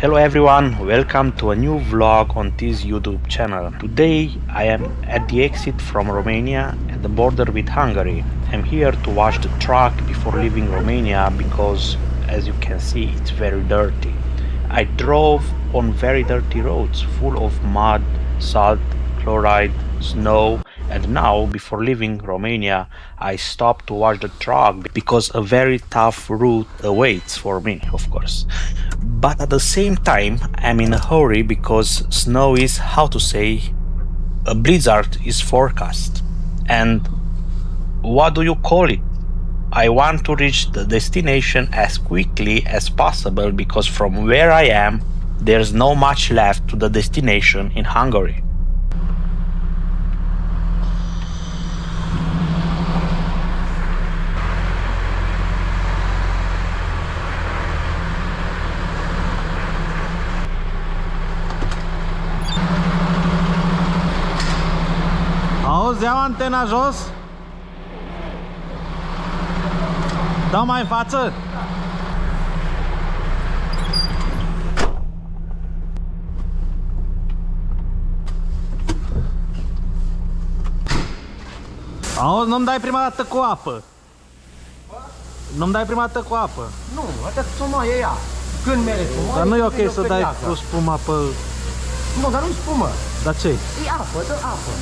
Hello everyone, welcome to a new vlog on this YouTube channel. Today I am at the exit from Romania at the border with Hungary. I'm here to wash the truck before leaving Romania because, as you can see, it's very dirty. I drove on very dirty roads full of mud, salt, chloride, snow, and now before leaving Romania I stopped to wash the truck because a very tough route awaits for me, of course. But at the same time I'm in a hurry because snow is, how to say, a blizzard is forecast. And what do you call it? I want to reach the destination as quickly as possible because from where I am there's no much left to the destination in Hungary. Auzi, iau antena jos. Dau mai în față. Auzi, nu-mi dai prima dată cu apă. Nu-mi dai prima dată cu apă. Nu, atât suma e ea. Când mergi tu? Dar nu e ok să dai cu spuma pe... Nu, dar nu spumă. Dar ce? E apă, dă apă.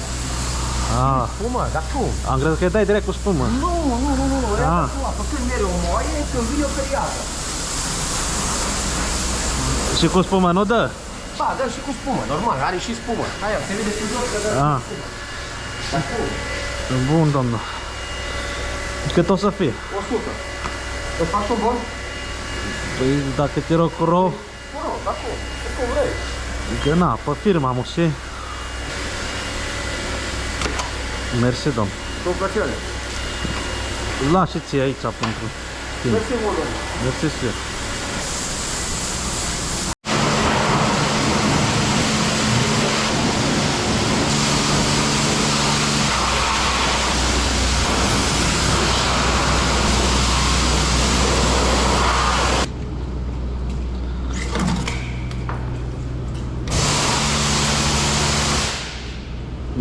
Ah, Spumă, dar cum? am crezut că dai direct cu spumă. Nu, Ah. cu apă. Când mergi o moaie, când vine o perioadă. Și cu spumă nu dă? Ba, dă și cu spumă, normal, are și spumă. Hai, se vede cu jos că dă Ah. și spumă. Dar cum? Bun, domnul. Cât o să fie? 100. Îți faci un bon? Păi dacă te rog cu rou, Mă rog, dar cum vrei. că na, pe firma mu și... Mersi, domn. Cu plăcere. Las și ție aici pentru tine. Mersi mult, domnule. Mersi și eu.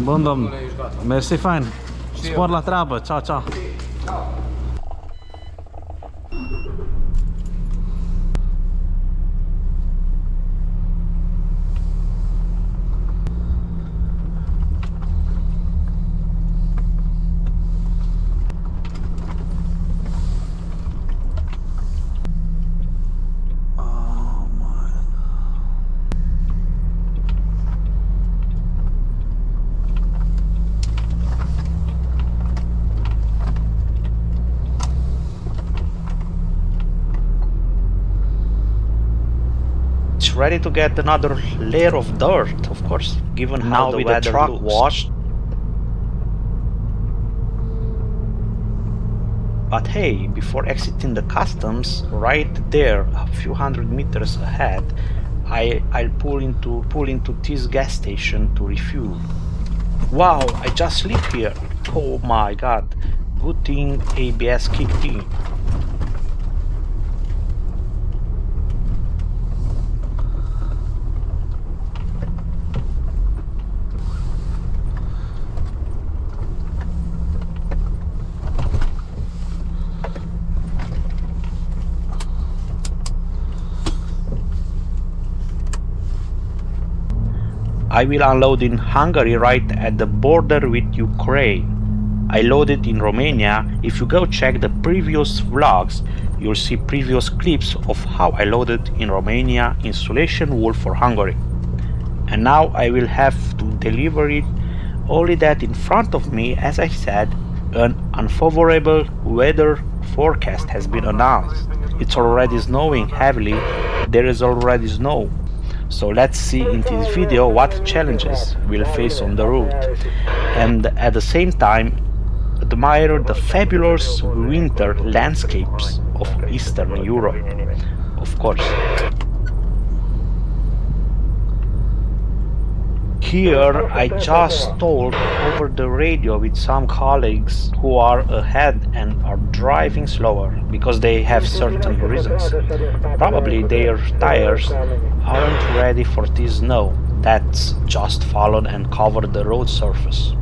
Bun, domn. Mersi, fain. Spor la treabă. Ciao, ciao. Ready to get another layer of dirt, of course, given how the weather truck washed. But hey, before exiting the customs, right there, a few hundred meters ahead, I'll pull into this gas station to refuel. Wow, I just live here. Oh my god, good thing ABS kicked in. I will unload in Hungary right at the border with Ukraine. I loaded in Romania. If you go check the previous vlogs, you'll see previous clips of how I loaded in Romania insulation wool for Hungary. And now I will have to deliver it, only that in front of me, as I said, an unfavorable weather forecast has been announced. It's already snowing heavily, there is already snow. So let's see in this video what challenges we'll face on the route, and at the same time admire the fabulous winter landscapes of Eastern Europe, of course. Here I just talk over the radio with some colleagues who are ahead and are driving slower because they have certain reasons. Probably their tires aren't ready for this snow that's just fallen and covered the road surface.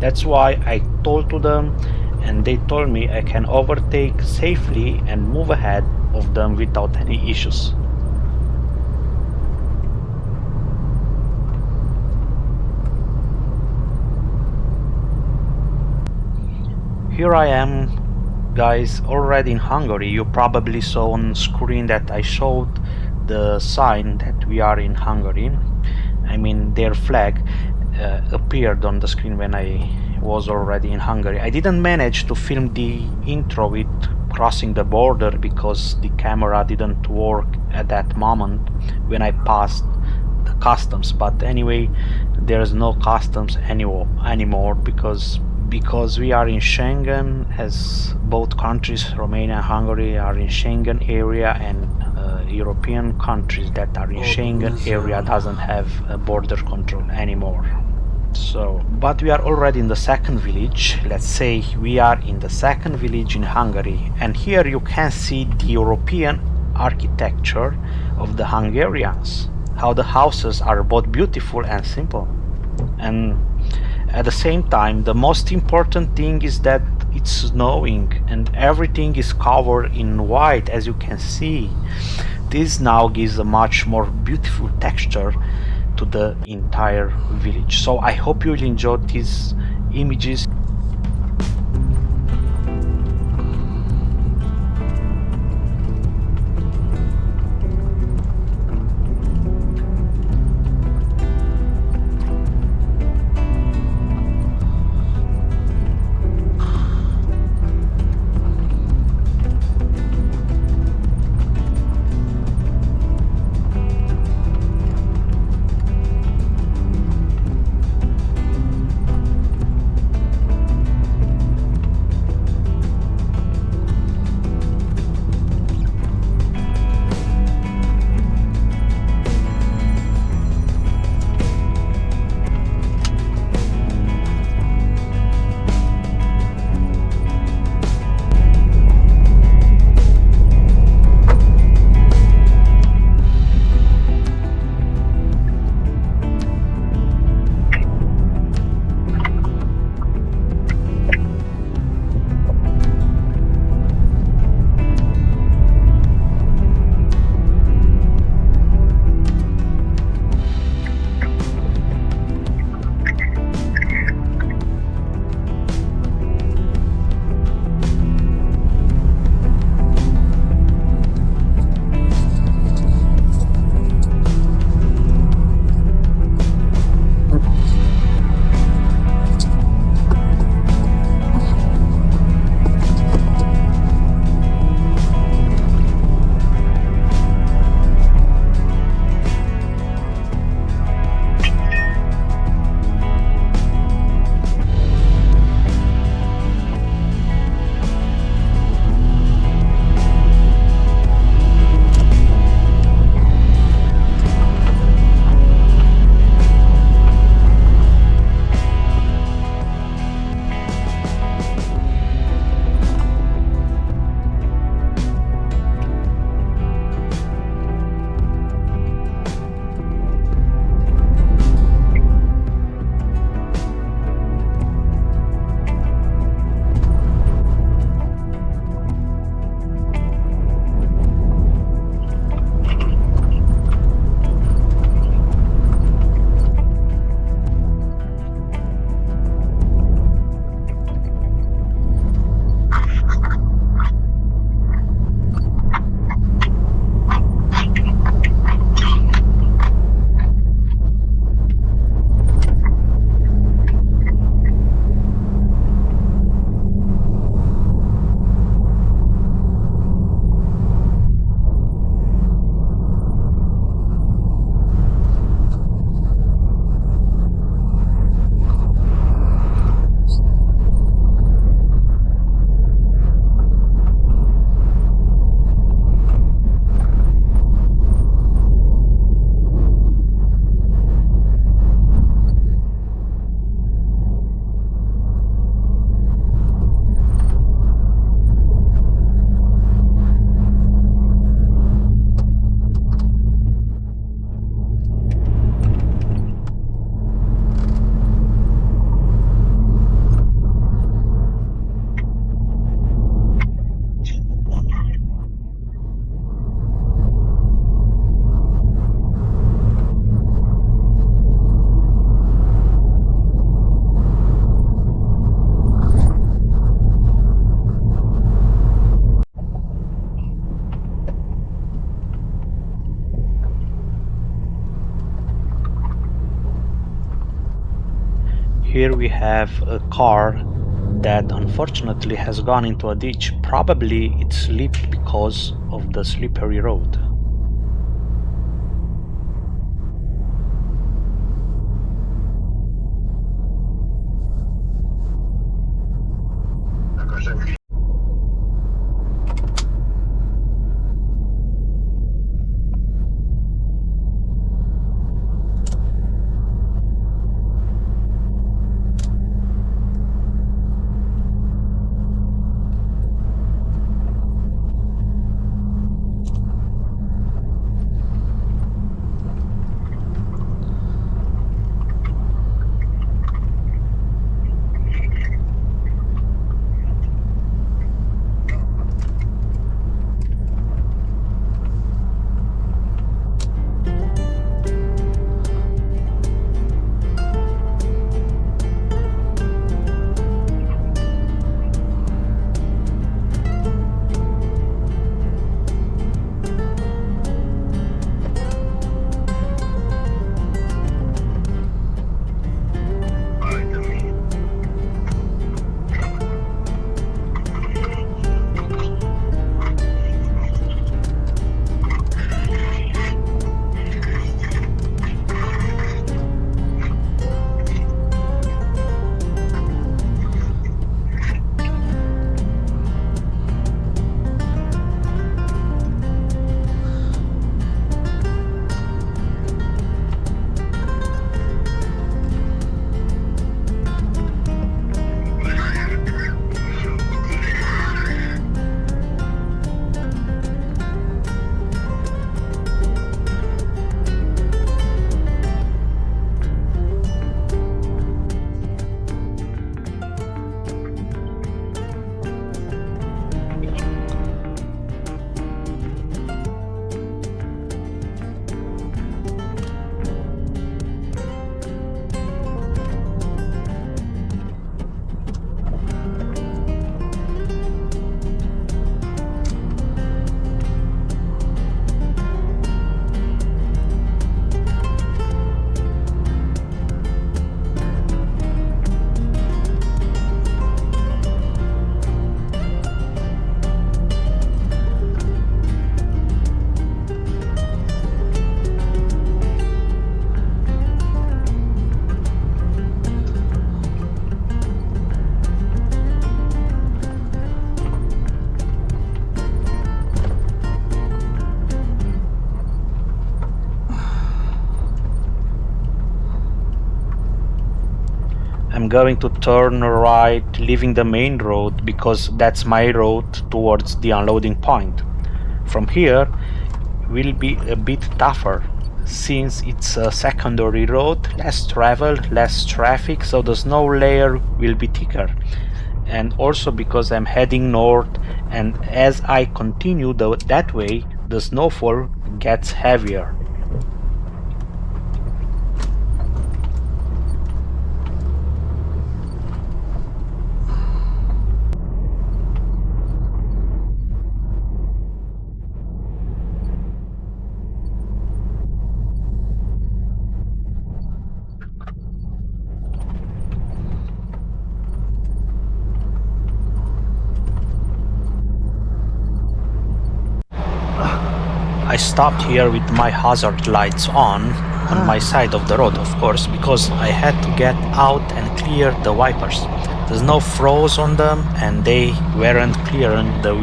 That's why I told to them, and they told me I can overtake safely and move ahead of them without any issues. Here I am, guys, already in Hungary. You probably saw on screen that I showed the sign that we are in Hungary. I mean, their flag appeared on the screen when I was already in Hungary. I didn't manage to film the intro with crossing the border because the camera didn't work at that moment when I passed the customs. But anyway, there's no customs anymore because we are in Schengen, as both countries, Romania and Hungary, are in Schengen area, and European countries that are in Schengen area doesn't have border control anymore. So, but we are already in the second village. Let's say we are in the second village in Hungary, and here you can see the European architecture of the Hungarians, how the houses are both beautiful and simple. And at the same time, the most important thing is that it's snowing and everything is covered in white, as you can see. This now gives a much more beautiful texture to the entire village. So I hope you will enjoy these images. Here we have a car that unfortunately has gone into a ditch. Probably it slipped because of the slippery road. I'm going to turn right, leaving the main road because that's my road towards the unloading point. From here will be a bit tougher since it's a secondary road, less travel, less traffic, so the snow layer will be thicker. And also because I'm heading north, and as I continue that way, the snowfall gets heavier. I stopped here with my hazard lights on my side of the road, of course, because I had to get out and clear the wipers. The snow froze on them and they weren't clearing the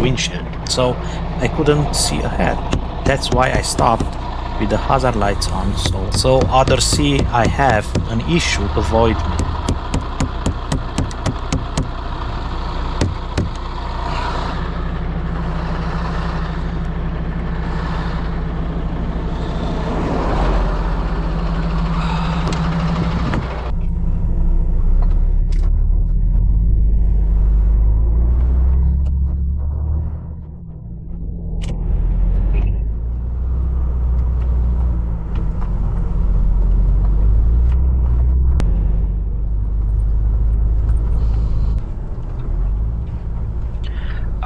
windshield, so I couldn't see ahead. That's why I stopped with the hazard lights on, so others see I have an issue to avoid me.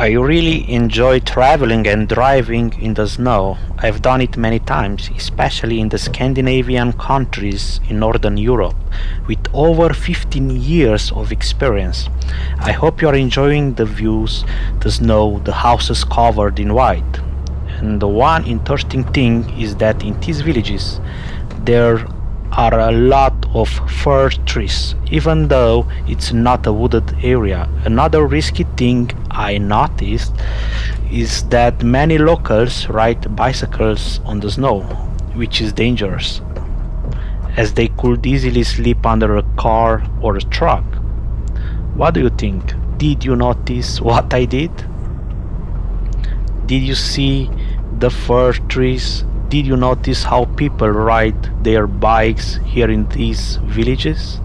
I really enjoy traveling and driving in the snow. I've done it many times, especially in the Scandinavian countries in Northern Europe, with over 15 years of experience. I hope you are enjoying the views, the snow, the houses covered in white. And the one interesting thing is that in these villages there are a lot of fir trees, even though it's not a wooded area. Another risky thing I noticed is that many locals ride bicycles on the snow, which is dangerous, as they could easily slip under a car or a truck. What do you think? Did you notice what I did? Did you see the fir trees? Did you notice how people ride their bikes here in these villages?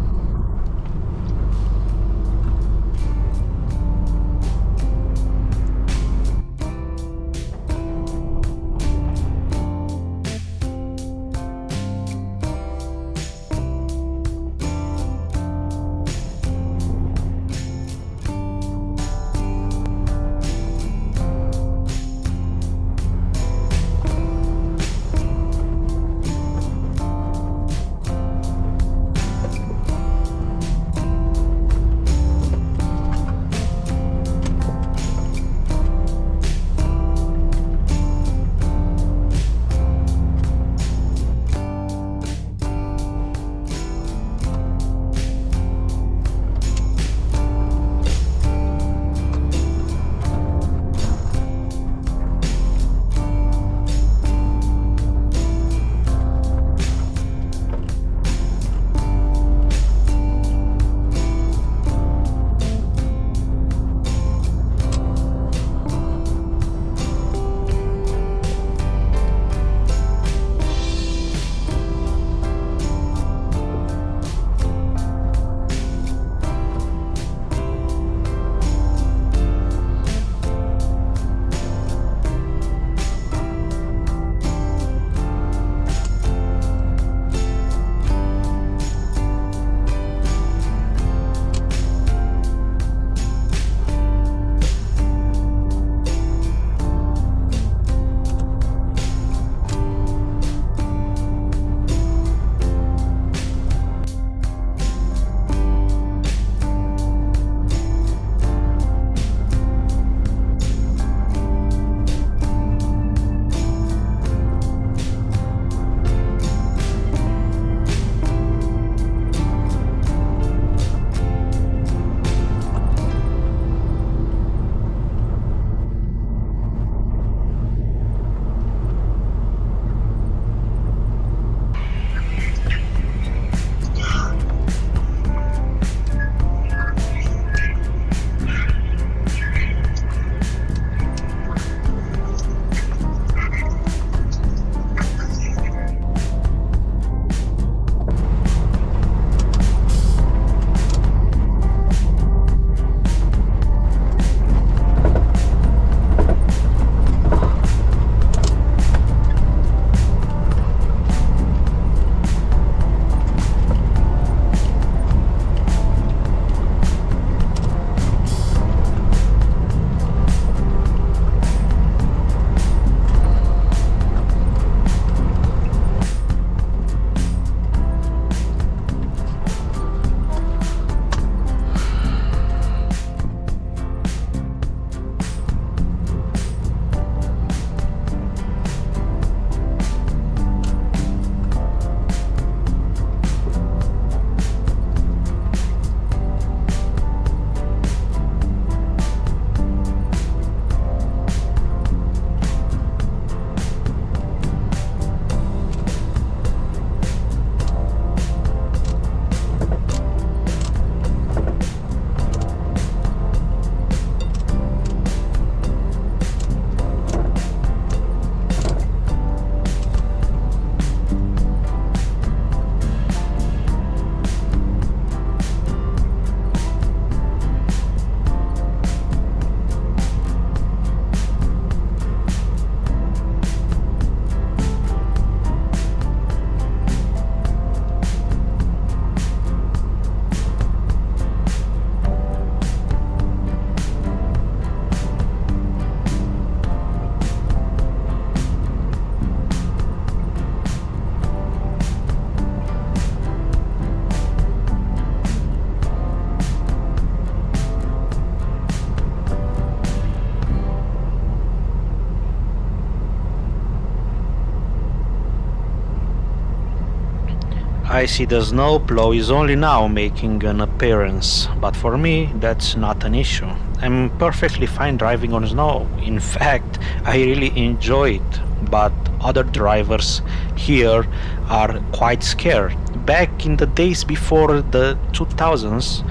I see the snowplow is only now making an appearance, but for me that's not an issue. I'm perfectly fine driving on snow. In fact, I really enjoy it, but other drivers here are quite scared. Back in the days before the 2000s,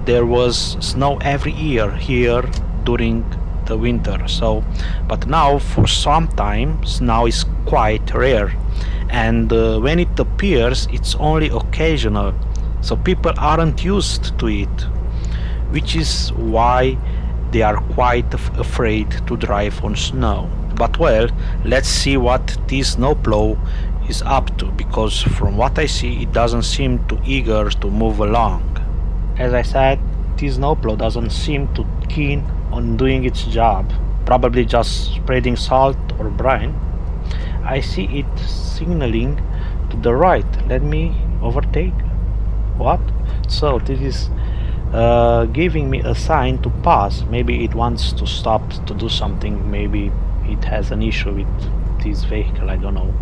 there was snow every year here during the winter. But now for some time snow is quite rare, and when it appears it's only occasional, so people aren't used to it, which is why they are quite afraid to drive on snow. But well, let's see what this snowplow is up to, because from what I see it doesn't seem too eager to move along. As I said, this snowplow doesn't seem too keen on doing its job, probably just spreading salt or brine. I see it signaling to the right. Let me overtake. What? So this is giving me a sign to pass. Maybe it wants to stop to do something. Maybe it has an issue with this vehicle, I don't know.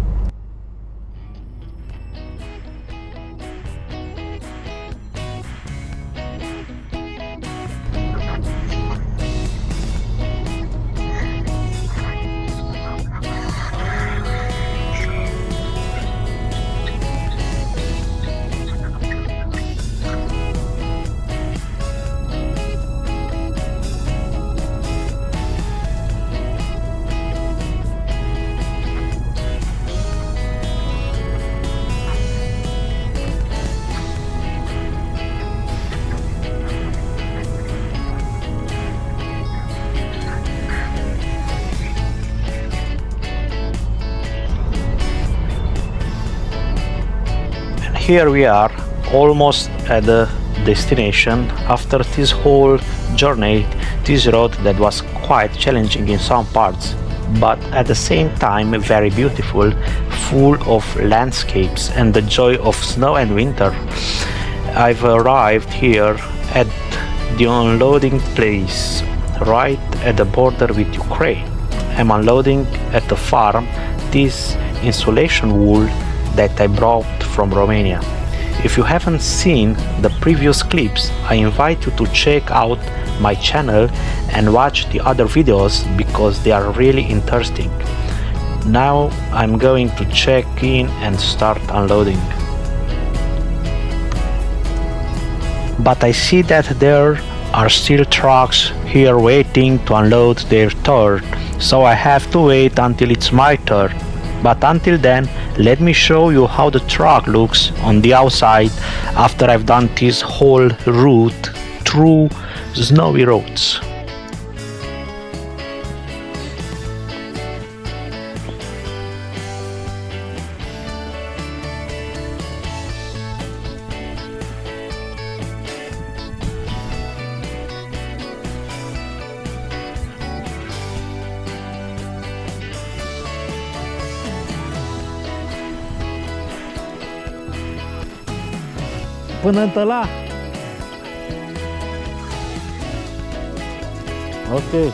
Here we are, almost at the destination. After this whole journey, this road that was quite challenging in some parts, but at the same time very beautiful, full of landscapes and the joy of snow and winter. I've arrived here at the unloading place, right at the border with Ukraine. I'm unloading at the farm this insulation wool that I brought from Romania. If you haven't seen the previous clips, I invite you to check out my channel and watch the other videos because they are really interesting. Now I'm going to check in and start unloading. But I see that there are still trucks here waiting to unload their turn, so I have to wait until it's my turn. But until then, let me show you how the truck looks on the outside after I've done this whole route through snowy roads. Până în tăla. Ok.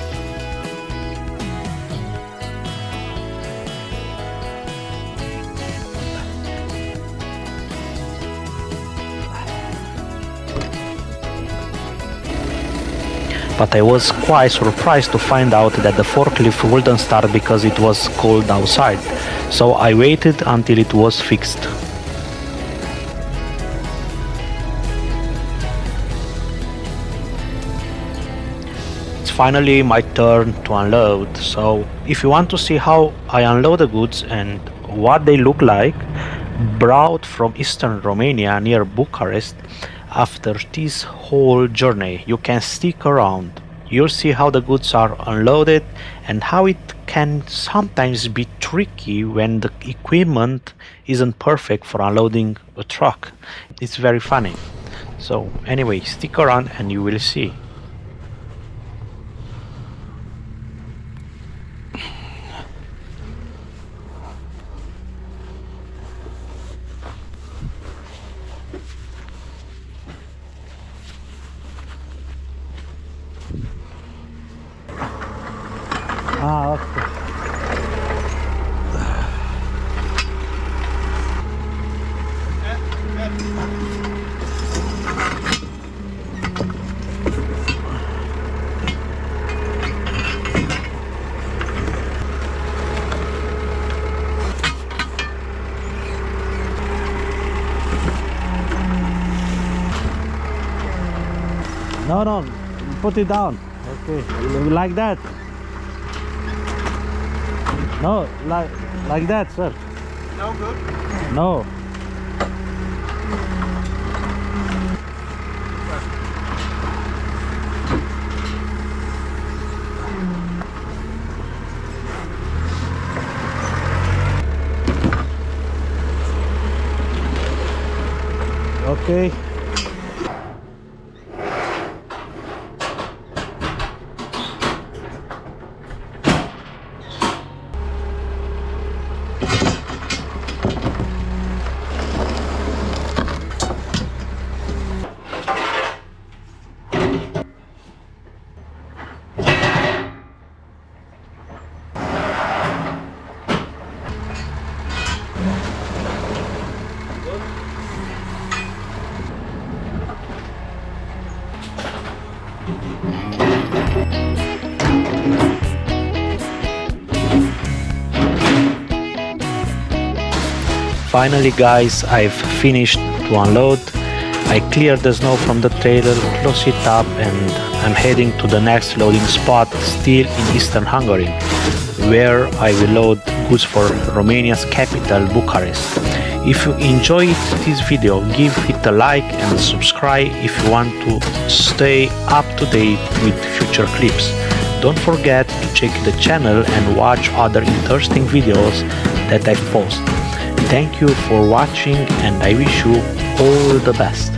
But I was quite surprised to find out that the forklift wouldn't start because it was cold outside, so I waited until it was fixed. Finally my turn to unload. So if you want to see how I unload the goods and what they look like, brought from eastern Romania near Bucharest, after this whole journey you can stick around. You'll see how the goods are unloaded and how it can sometimes be tricky when the equipment isn't perfect for unloading a truck. It's very funny. So anyway, stick around and you will see. Ah, ok. No, no, put it down. Okay, like that. No, like that, sir. No good. No. Okay. Finally guys, I've finished to unload. I cleared the snow from the trailer, close it up, and I'm heading to the next loading spot, still in eastern Hungary, where I will load goods for Romania's capital, Bucharest. If you enjoyed this video, give it a like and subscribe if you want to stay up to date with future clips. Don't forget to check the channel and watch other interesting videos that I've posted. Thank you for watching and I wish you all the best.